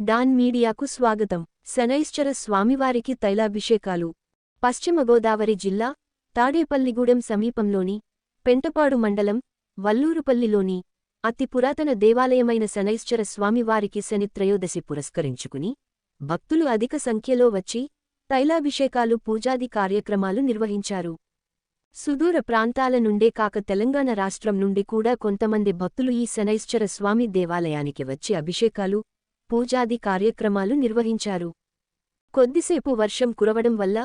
Don మీడియాకు స్వాగతం. శనైశ్చర స్వామివారికి తైలాభిషేకాలు. పశ్చిమ గోదావరి జిల్లా తాడేపల్లిగూడెం సమీపంలోని పెంటపాడు మండలం వల్లూరుపల్లిలోని అతి పురాతన దేవాలయమైన శనైశ్చర స్వామివారికి శని త్రయోదశి పురస్కరించుకుని భక్తులు అధిక సంఖ్యలో వచ్చి తైలాభిషేకాలు పూజాది కార్యక్రమాలు నిర్వహించారు. సుదూర ప్రాంతాల నుండే కాక తెలంగాణ రాష్ట్రం నుండి కూడా కొంతమంది భక్తులు ఈ శనైశ్చర స్వామి దేవాలయానికి వచ్చి అభిషేకాలు, పూజాది కార్యక్రమాలు నిర్వహించారు. కొద్దిసేపు వర్షం కురవడం వల్ల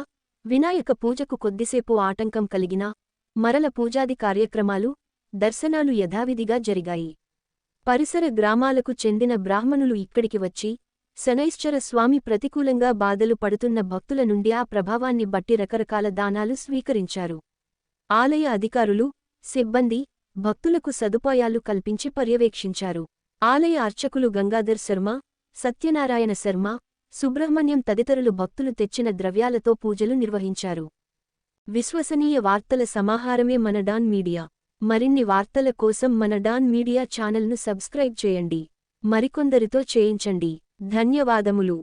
వినాయక పూజకు కొద్దిసేపు ఆటంకం కలిగినా మరల పూజాది కార్యక్రమాలు, దర్శనాలు యథావిధిగా జరిగాయి. పరిసర గ్రామాలకు చెందిన బ్రాహ్మణులు ఇక్కడికి వచ్చి శనైశ్చర స్వామి ప్రతికూలంగా బాధలు పడుతున్న భక్తుల నుండి ఆ ప్రభావాన్ని బట్టి రకరకాల దానాలు స్వీకరించారు. ఆలయ అధికారులు, సిబ్బంది భక్తులకు సదుపాయాలు కల్పించి పర్యవేక్షించారు. ఆలయ అర్చకులు గంగాధర్ శర్మ, సత్యనారాయణ శర్మ, సుబ్రహ్మణ్యం తదితరులు భక్తులు తెచ్చిన ద్రవ్యాలతో పూజలు నిర్వహించారు. విశ్వసనీయ వార్తల సమాహారమే మన డాన్ మీడియా. మరిన్ని వార్తల కోసం మన డాన్ మీడియా ఛానల్ను సబ్స్క్రైబ్ చేయండి. మరికొందరితో చేయించండి. ధన్యవాదములు.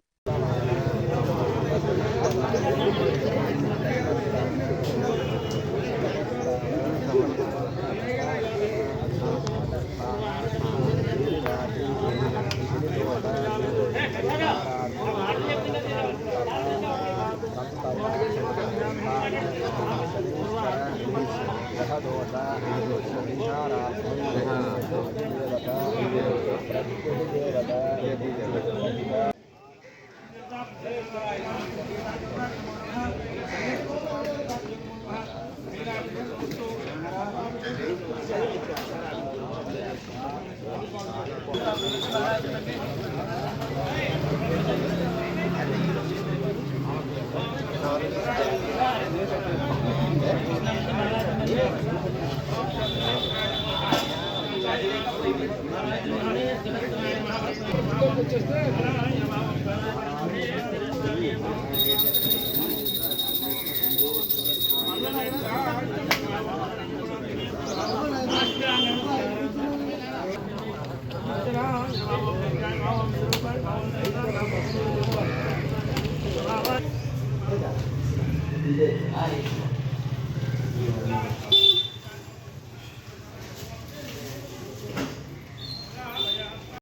Ay.